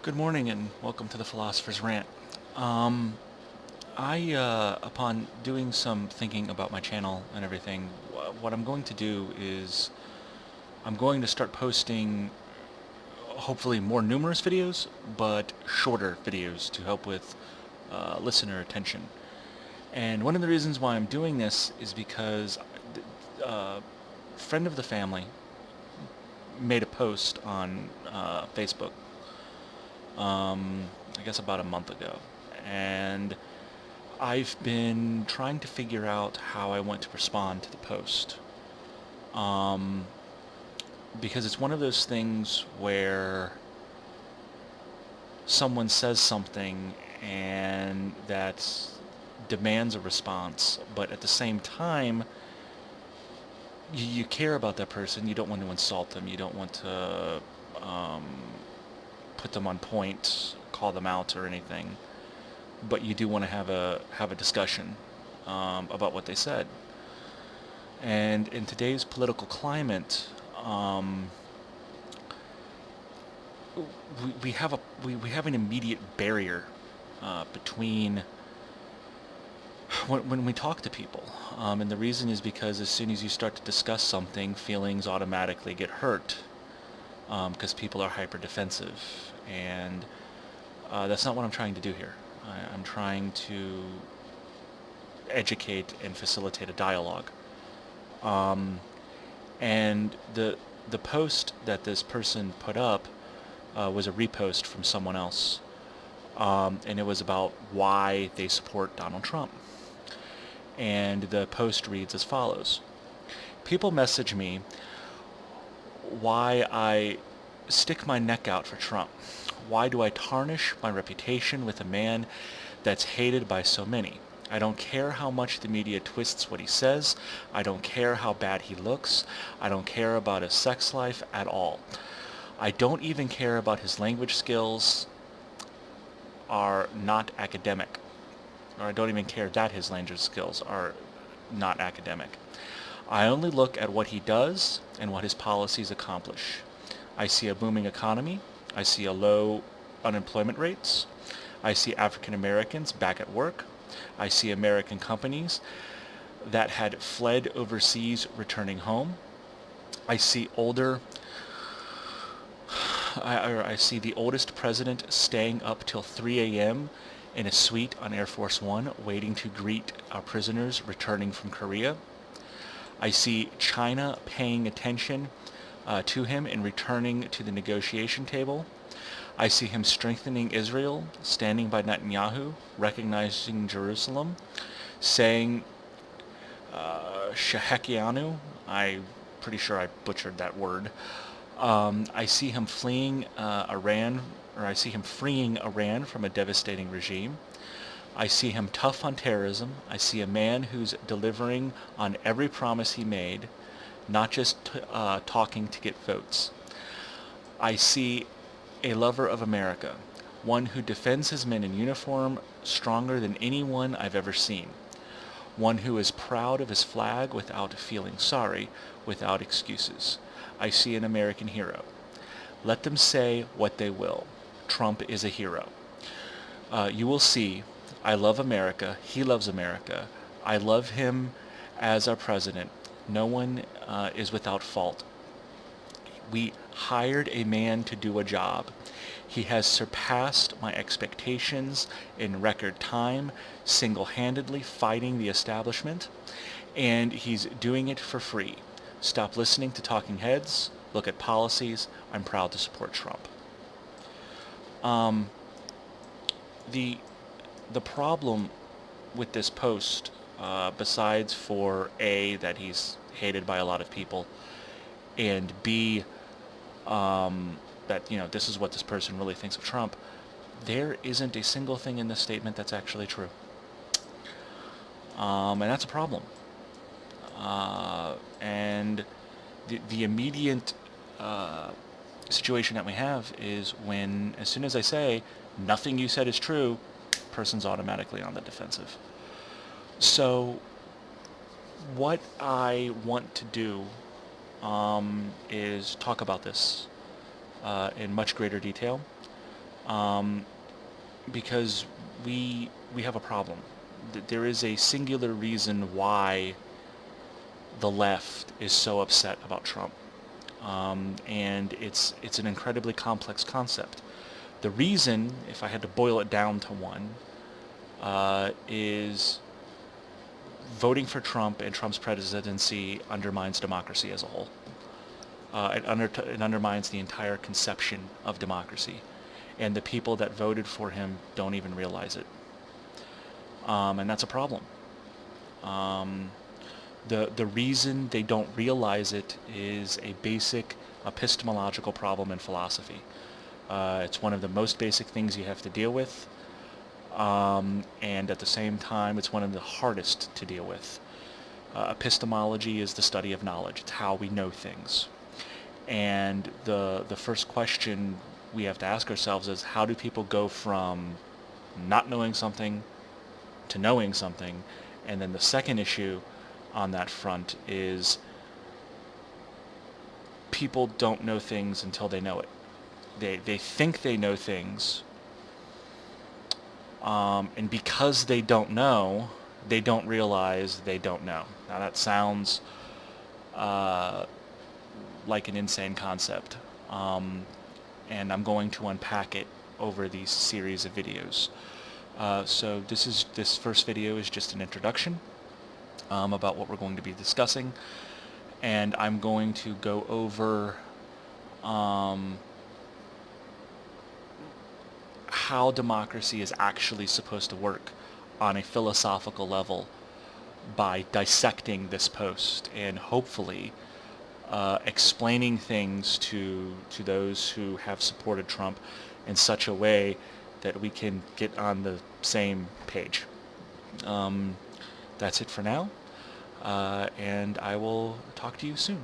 Good morning and welcome to the Philosopher's Rant. Upon doing some thinking about my channel and everything, what I'm going to do is I'm going to start posting hopefully more numerous videos, but shorter videos to help with listener attention. And one of the reasons why I'm doing this is because a friend of the family made a post on Facebook, I guess about a month ago. And I've been trying to figure out how I want to respond to the post. Um, because it's one of those things where someone says something and that demands a response, but at the same time, you care about that person. You don't want to insult them. You don't want to um, put them on point, call them out or anything. But you do want to have a discussion about what they said. And in today's political climate, we have an immediate barrier between when we talk to people, and the reason is because as soon as you start to discuss something, feelings automatically get hurt because people are hyper defensive, and that's not what I'm trying to do here. I'm trying to educate and facilitate a dialogue. Um, and the post that this person put up was a repost from someone else, and it was about why they support Donald Trump. And the post reads as follows: People message me why I stick my neck out for Trump. Why do I tarnish my reputation with a man that's hated by so many? I don't care how much the media twists what he says. I don't care how bad he looks. I don't care about his sex life at all. I don't even care about his language skills are not academic. Or I don't even care that his language skills are not academic. I only look at what he does and what his policies accomplish. I see a booming economy. I see a low unemployment rates. I see African Americans back at work. I see American companies that had fled overseas returning home. I see I see the oldest president staying up till 3 a.m. in a suite on Air Force One waiting to greet our prisoners returning from Korea. I see China paying attention to him and returning to the negotiation table. I see him strengthening Israel, standing by Netanyahu, recognizing Jerusalem, saying Shehekianu. I'm pretty sure I butchered that word. I see him fleeing Iran, or I see him freeing Iran from a devastating regime. I see him tough on terrorism. I see a man who's delivering on every promise he made, not just talking to get votes. I see a lover of America, one who defends his men in uniform stronger than anyone I've ever seen, one who is proud of his flag without feeling sorry, without excuses. I see an American hero. Let them say what they will. Trump is a hero. You will see, I love America. He loves America. I love him as our president. No one is without fault. We hired a man to do a job. He has surpassed my expectations in record time, single-handedly fighting the establishment, and he's doing it for free. Stop listening to talking heads. Look at policies. I'm proud to support Trump. Um, the the problem with this post, besides for A, that he's hated by a lot of people, and B, that, this is what this person really thinks of Trump, there isn't a single thing in this statement that's actually true. And that's a problem. And the immediate situation that we have is when, as soon as I say, nothing you said is true, person's automatically on the defensive. So what I want to do is talk about this in much greater detail. because we have a problem. There is a singular reason why the left is so upset about Trump, and it's an incredibly complex concept. The reason, if I had to boil it down to one, is voting for Trump and Trump's presidency undermines democracy as a whole. It undermines the entire conception of democracy, and the people that voted for him don't even realize it, and that's a problem. Um, the reason they don't realize it is a basic epistemological problem in philosophy. It's one of the most basic things you have to deal with, and at the same time, it's one of the hardest to deal with. Epistemology is the study of knowledge. It's how we know things. And the first question we have to ask ourselves is, how do people go from not knowing something to knowing something? And then the second issue on that front is, people don't know things until they know it. They think they know things, and because they don't know, they don't realize they don't know. Now that sounds like an insane concept, and I'm going to unpack it over these series of videos. So this first video is just an introduction about what we're going to be discussing, and I'm going to go over how democracy is actually supposed to work on a philosophical level by dissecting this post, and hopefully explaining things to those who have supported Trump in such a way that we can get on the same page. That's it for now, and I will talk to you soon.